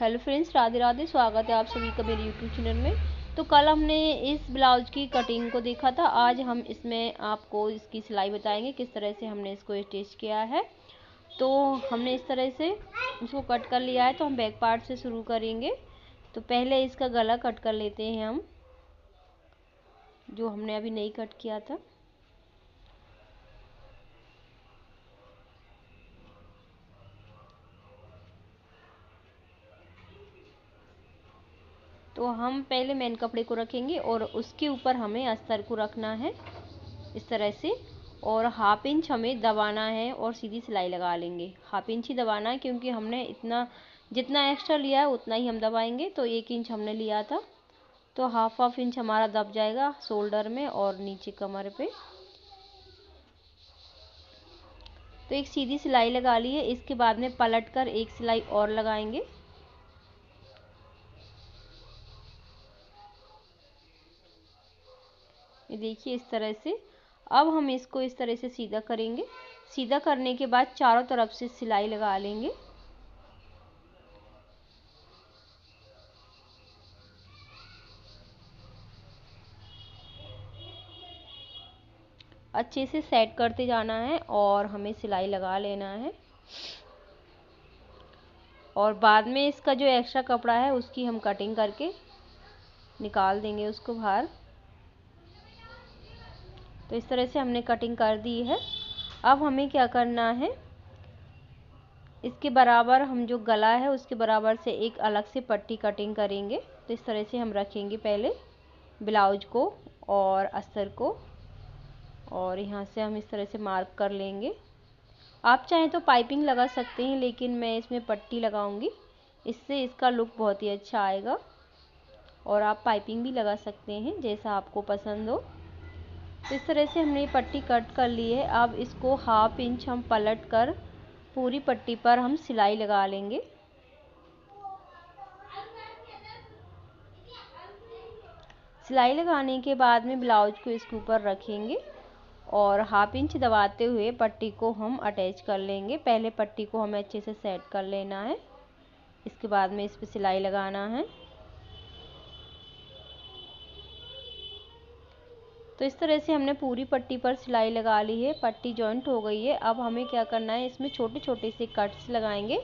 Hello friends, Radhe Radhe. स्वागत है आप सभी का मेरे यूट्यूब चैनल में। तो कल हमने इस ब्लाउज की कटिंग को देखा था। आज हम इसमें आपको इसकी सिलाई बताएंगे, किस तरह से हमने इसको स्टिच किया है। तो हमने इस तरह से इसको कट कर लिया है। तो हम बैक पार्ट से शुरू करेंगे। तो पहले इसका गला कट कर लेते हैं हम, जो हमने अभी नहीं कट किया था। तो हम पहले मेन कपड़े को रखेंगे और उसके ऊपर हमें अस्तर को रखना है इस तरह से, और हाफ इंच हमें दबाना है और सीधी सिलाई लगा लेंगे। हाफ इंच ही दबाना है क्योंकि हमने इतना जितना एक्स्ट्रा लिया है उतना ही हम दबाएंगे। तो 1 इंच हमने लिया था, तो हाफ इंच हमारा दब जाएगा शोल्डर में और नीचे कमर पे। तो एक सीधी सिलाई लगा ली है। इसके बाद में पलट कर एक सिलाई और लगाएंगे। ये देखिए इस तरह से। अब हम इसको इस तरह से सीधा करेंगे। सीधा करने के बाद चारों तरफ से सिलाई लगा लेंगे। अच्छे से सेट करते जाना है और हमें सिलाई लगा लेना है। और बाद में इसका जो एक्स्ट्रा कपड़ा है उसकी हम कटिंग करके निकाल देंगे उसको बाहर। तो इस तरह से हमने कटिंग कर दी है। अब हमें क्या करना है, इसके बराबर हम जो गला है उसके बराबर से एक अलग से पट्टी कटिंग करेंगे। तो इस तरह से हम रखेंगे पहले ब्लाउज को और अस्तर को, और यहाँ से हम इस तरह से मार्क कर लेंगे। आप चाहें तो पाइपिंग लगा सकते हैं, लेकिन मैं इसमें पट्टी लगाऊंगी, इससे इसका लुक बहुत ही अच्छा आएगा। और आप पाइपिंग भी लगा सकते हैं, जैसा आपको पसंद हो। तो इस तरह से हमने पट्टी कट कर ली है। अब इसको हाफ इंच हम पलट कर पूरी पट्टी पर हम सिलाई लगा लेंगे। सिलाई लगाने के बाद में ब्लाउज को इसके ऊपर रखेंगे और हाफ इंच दबाते हुए पट्टी को हम अटैच कर लेंगे। पहले पट्टी को हमें अच्छे से सेट कर लेना है, इसके बाद में इस पर सिलाई लगाना है। तो इस तरह से हमने पूरी पट्टी पर सिलाई लगा ली है। पट्टी जॉइंट हो गई है। अब हमें क्या करना है, इसमें छोटे छोटे से कट्स लगाएंगे।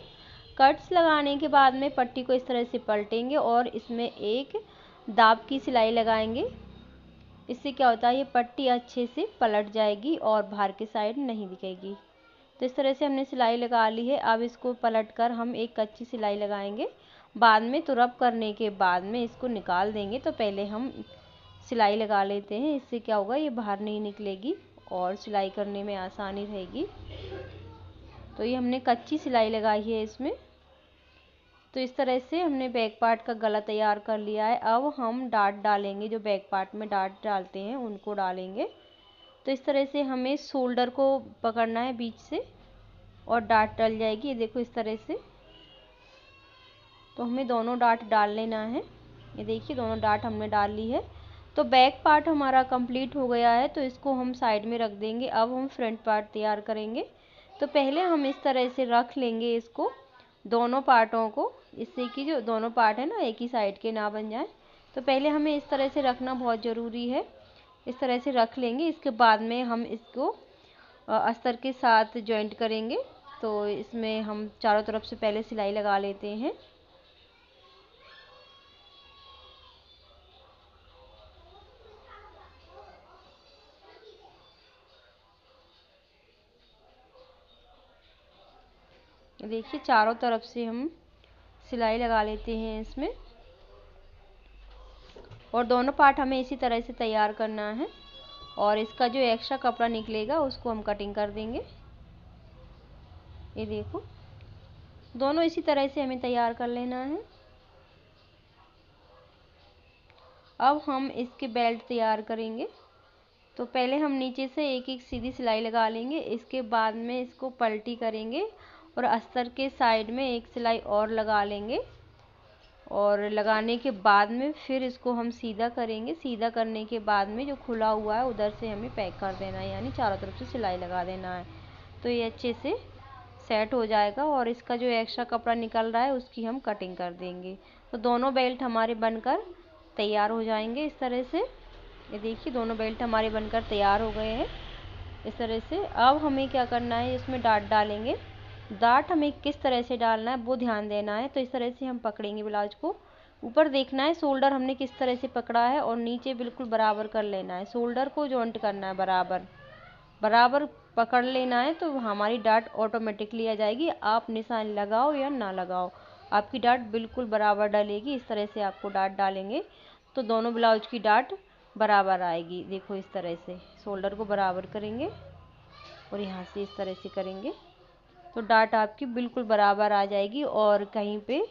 कट्स लगाने के बाद में पट्टी को इस तरह से पलटेंगे और इसमें एक दाब की सिलाई लगाएंगे। इससे क्या होता है, ये पट्टी अच्छे से पलट जाएगी और बाहर की साइड नहीं दिखेगी। तो इस तरह से हमने सिलाई लगा ली है। अब इसको पलट कर हम एक कच्ची सिलाई लगाएंगे। बाद में तुरप करने के बाद में इसको निकाल देंगे। तो पहले हम सिलाई लगा लेते हैं, इससे क्या होगा, ये बाहर नहीं निकलेगी और सिलाई करने में आसानी रहेगी। तो ये हमने कच्ची सिलाई लगाई है इसमें। तो इस तरह से हमने बैक पार्ट का गला तैयार कर लिया है। अब हम डाट डालेंगे, जो बैक पार्ट में डाट डालते हैं उनको डालेंगे। तो इस तरह से हमें शोल्डर को पकड़ना है बीच से और डाट डल जाएगी। ये देखो इस तरह से। तो हमें दोनों डाट डाल लेना है। ये देखिए दोनों डाट हमने डाल ली है। तो बैक पार्ट हमारा कंप्लीट हो गया है। तो इसको हम साइड में रख देंगे। अब हम फ्रंट पार्ट तैयार करेंगे। तो पहले हम इस तरह से रख लेंगे इसको, दोनों पार्टों को, इससे कि जो दोनों पार्ट है ना एक ही साइड के ना बन जाए। तो पहले हमें इस तरह से रखना बहुत ज़रूरी है। इस तरह से रख लेंगे। इसके बाद में हम इसको अस्तर के साथ जॉइंट करेंगे। तो इसमें हम चारों तरफ से पहले सिलाई लगा लेते हैं। देखिए चारों तरफ से हम सिलाई लगा लेते हैं इसमें, और दोनों पार्ट हमें इसी तरह से तैयार करना है। और इसका जो एक्स्ट्रा कपड़ा निकलेगा उसको हम कटिंग कर देंगे। ये देखो दोनों इसी तरह से हमें तैयार कर लेना है। अब हम इसके बेल्ट तैयार करेंगे। तो पहले हम नीचे से एक एक सीधी सिलाई लगा लेंगे। इसके बाद में इसको पलटी करेंगे और अस्तर के साइड में एक सिलाई और लगा लेंगे। और लगाने के बाद में फिर इसको हम सीधा करेंगे। सीधा करने के बाद में जो खुला हुआ है उधर से हमें पैक कर देना है, यानी चारों तरफ से सिलाई लगा देना है। तो ये अच्छे से सेट हो जाएगा और इसका जो एक्स्ट्रा कपड़ा निकल रहा है उसकी हम कटिंग कर देंगे। तो दोनों बेल्ट हमारे बनकर तैयार हो जाएंगे इस तरह से। ये देखिए दोनों बेल्ट हमारे बनकर तैयार हो गए हैं इस तरह से। अब हमें क्या करना है, इसमें डाट डालेंगे। डाट हमें किस तरह से डालना है वो ध्यान देना है। तो इस तरह से हम पकड़ेंगे ब्लाउज को, ऊपर देखना है शोल्डर हमने किस तरह से पकड़ा है और नीचे बिल्कुल बराबर कर लेना है। शोल्डर को जॉइंट करना है, बराबर बराबर पकड़ लेना है, तो हमारी डाट ऑटोमेटिकली आ जाएगी। आप निशान लगाओ या ना लगाओ, आपकी डाट बिल्कुल बराबर डलेगी। इस तरह से आपको डाट डालेंगे तो दोनों ब्लाउज की डाट बराबर आएगी। देखो इस तरह से शोल्डर को बराबर करेंगे और यहाँ से इस तरह से करेंगे तो डाट आपकी बिल्कुल बराबर आ जाएगी और कहीं पे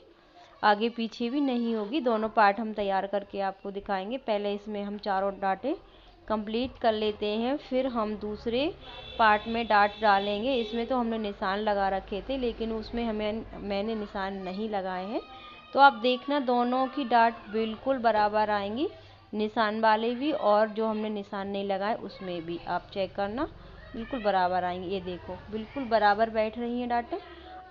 आगे पीछे भी नहीं होगी। दोनों पार्ट हम तैयार करके आपको दिखाएंगे। पहले इसमें हम चारों डाटें कंप्लीट कर लेते हैं, फिर हम दूसरे पार्ट में डाट डालेंगे। इसमें तो हमने निशान लगा रखे थे लेकिन उसमें मैंने निशान नहीं लगाए हैं। तो आप देखना दोनों की डाट बिल्कुल बराबर आएंगी, निशान वाले भी और जो हमने निशान नहीं लगाए उसमें भी। आप चेक करना बिल्कुल बराबर आएंगी। ये देखो बिल्कुल बराबर बैठ रही हैं डाटें।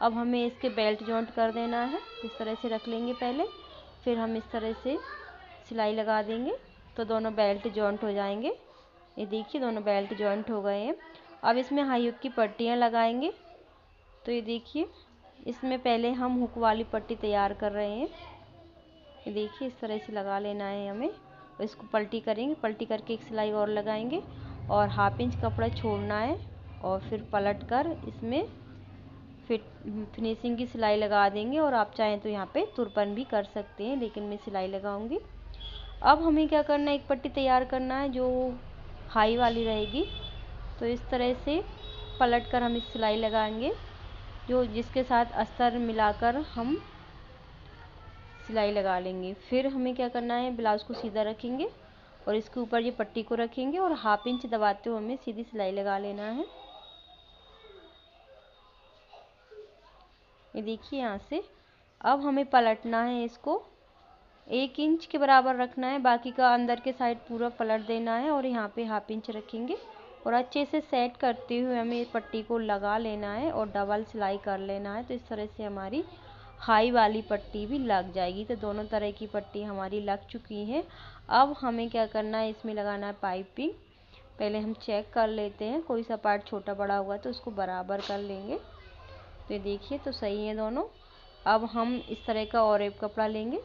अब हमें इसके बेल्ट जॉइंट कर देना है। इस तरह से रख लेंगे पहले, फिर हम इस तरह से सिलाई लगा देंगे तो दोनों बेल्ट जॉइंट हो जाएंगे। ये देखिए दोनों बेल्ट जॉइंट हो गए हैं। अब इसमें हाई हुक की पट्टियाँ लगाएंगे। तो ये देखिए इसमें पहले हम हुक वाली पट्टी तैयार कर रहे हैं। ये देखिए इस तरह से लगा लेना है हमें। इसको पलटी करेंगे, पलटी करके एक सिलाई और लगाएंगे और 1/2 इंच कपड़ा छोड़ना है और फिर पलट कर इसमें फिनिशिंग की सिलाई लगा देंगे। और आप चाहें तो यहाँ पे तुरपन भी कर सकते हैं, लेकिन मैं सिलाई लगाऊंगी। अब हमें क्या करना है, एक पट्टी तैयार करना है जो हाई वाली रहेगी। तो इस तरह से पलट कर हम इस सिलाई लगाएंगे जो जिसके साथ अस्तर मिलाकर हम सिलाई लगा लेंगे। फिर हमें क्या करना है, ब्लाउज को सीधा रखेंगे और इसके ऊपर ये पट्टी को रखेंगे और 1/2 इंच दबाते हुए हमें सीधी सिलाई लगा लेना है। ये देखिए यहाँ से। अब हमें पलटना है, इसको 1 इंच के बराबर रखना है, बाकी का अंदर के साइड पूरा पलट देना है और यहाँ पे 1/2 इंच रखेंगे और अच्छे से सेट करते हुए हमें पट्टी को लगा लेना है और डबल सिलाई कर लेना है। तो इस तरह से हमारी हाई वाली पट्टी भी लग जाएगी। तो दोनों तरह की पट्टी हमारी लग चुकी है। अब हमें क्या करना है, इसमें लगाना है पाइपिंग। पहले हम चेक कर लेते हैं, कोई सा पार्ट छोटा बड़ा हुआ तो उसको बराबर कर लेंगे। तो ये देखिए तो सही है दोनों। अब हम इस तरह का और एक कपड़ा लेंगे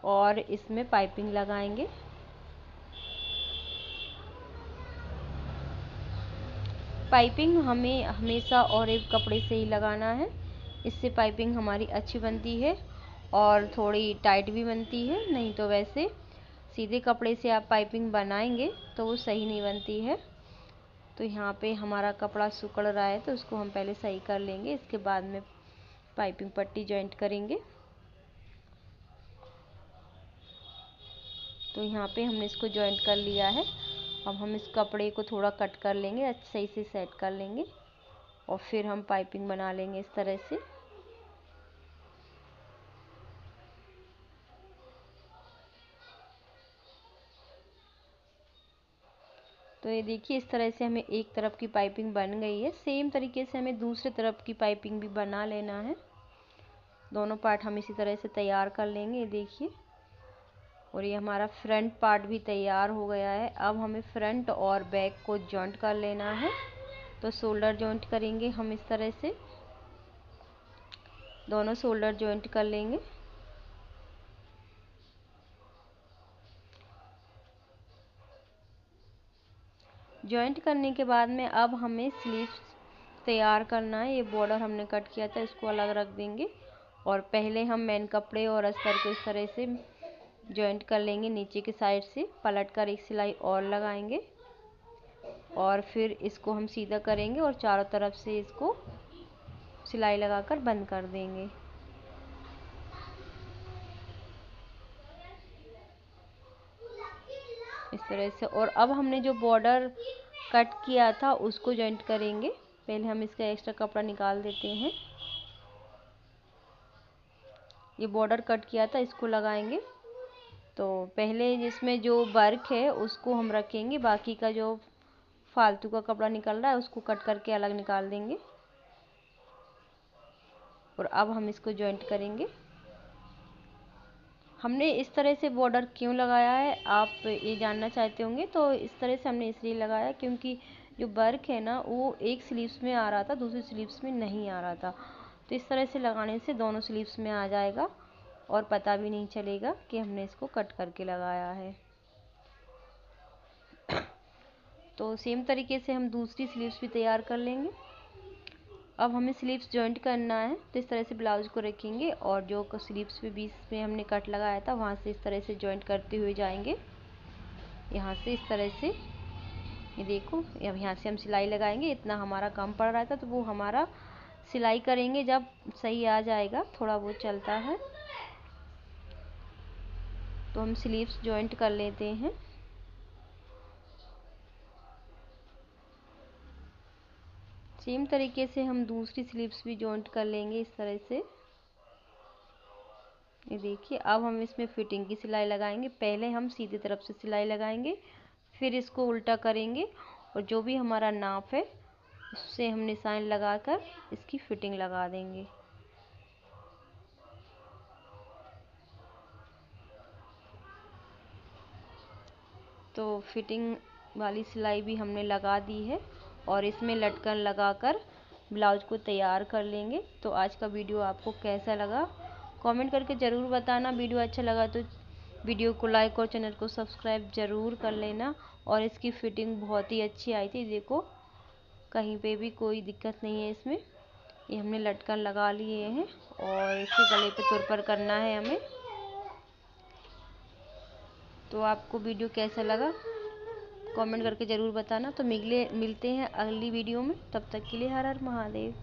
और इसमें पाइपिंग लगाएंगे। पाइपिंग हमें हमेशा और एक कपड़े से ही लगाना है, इससे पाइपिंग हमारी अच्छी बनती है और थोड़ी टाइट भी बनती है। नहीं तो वैसे सीधे कपड़े से आप पाइपिंग बनाएंगे तो वो सही नहीं बनती है। तो यहाँ पे हमारा कपड़ा सिकुड़ रहा है तो उसको हम पहले सही कर लेंगे, इसके बाद में पाइपिंग पट्टी जॉइंट करेंगे। तो यहाँ पे हमने इसको जॉइंट कर लिया है। अब हम इस कपड़े को थोड़ा कट कर लेंगे, सही से सेट कर लेंगे और फिर हम पाइपिंग बना लेंगे इस तरह से। तो ये देखिए इस तरह से हमें एक तरफ की पाइपिंग बन गई है। सेम तरीके से हमें दूसरे तरफ की पाइपिंग भी बना लेना है। दोनों पार्ट हम इसी तरह से तैयार कर लेंगे। ये देखिए और ये हमारा फ्रंट पार्ट भी तैयार हो गया है। अब हमें फ्रंट और बैक को जॉइंट कर लेना है। तो शोल्डर जॉइंट करेंगे हम इस तरह से, दोनों शोल्डर जॉइंट कर लेंगे। जॉइंट करने के बाद में अब हमें स्लीव्स तैयार करना है। ये बॉर्डर हमने कट किया था, इसको अलग रख देंगे और पहले हम मेन कपड़े और अस्तर को इस तरह से जॉइंट कर लेंगे। नीचे की साइड से पलट कर एक सिलाई और लगाएंगे और फिर इसको हम सीधा करेंगे और चारों तरफ से इसको सिलाई लगाकर बंद कर देंगे। इस तरह से। और अब हमने जो बॉर्डर कट किया था उसको जॉइंट करेंगे। पहले हम इसका एक्स्ट्रा कपड़ा निकाल देते हैं। ये बॉर्डर कट किया था इसको लगाएंगे। तो पहले जिसमें जो वर्क है उसको हम रखेंगे, बाकी का जो फालतू का कपड़ा निकल रहा है उसको कट करके अलग निकाल देंगे। और अब हम इसको जॉइंट करेंगे। हमने इस तरह से बॉर्डर क्यों लगाया है आप ये जानना चाहते होंगे, तो इस तरह से हमने इसलिए लगाया क्योंकि जो वर्क है ना वो एक स्लीव्स में आ रहा था, दूसरी स्लीव्स में नहीं आ रहा था। तो इस तरह से लगाने से दोनों स्लीव्स में आ जाएगा और पता भी नहीं चलेगा कि हमने इसको कट करके लगाया है। तो सेम तरीके से हम दूसरी स्लीव्स भी तैयार कर लेंगे। अब हमें स्लीव्स जॉइंट करना है, तो इस तरह से ब्लाउज को रखेंगे और जो स्लीव्स पे बीच में हमने कट लगाया था वहाँ से इस तरह से जॉइंट करते हुए जाएंगे। यहाँ से इस तरह से, ये देखो, अब यहाँ से हम सिलाई लगाएंगे। इतना हमारा कम पड़ रहा था तो वो हमारा सिलाई करेंगे जब सही आ जाएगा, थोड़ा वो चलता है। तो हम स्लीव्स जॉइंट कर लेते हैं। सेम तरीके से हम दूसरी स्लीव्स भी जॉइंट कर लेंगे इस तरह से। ये देखिए, अब हम इसमें फिटिंग की सिलाई लगाएंगे। पहले हम सीधी तरफ से सिलाई लगाएंगे, फिर इसको उल्टा करेंगे और जो भी हमारा नाप है उससे हम निशान लगाकर इसकी फिटिंग लगा देंगे। तो फिटिंग वाली सिलाई भी हमने लगा दी है और इसमें लटकन लगाकर ब्लाउज को तैयार कर लेंगे। तो आज का वीडियो आपको कैसा लगा कमेंट करके ज़रूर बताना। वीडियो अच्छा लगा तो वीडियो को लाइक और चैनल को सब्सक्राइब ज़रूर कर लेना। और इसकी फिटिंग बहुत ही अच्छी आई थी, देखो कहीं पे भी कोई दिक्कत नहीं है इसमें। ये हमने लटकन लगा लिए हैं और इसके गले पे तुर पर करना है हमें। तो आपको वीडियो कैसा लगा कमेंट करके ज़रूर बताना। तो मिलते हैं अगली वीडियो में, तब तक के लिए हर हर महादेव।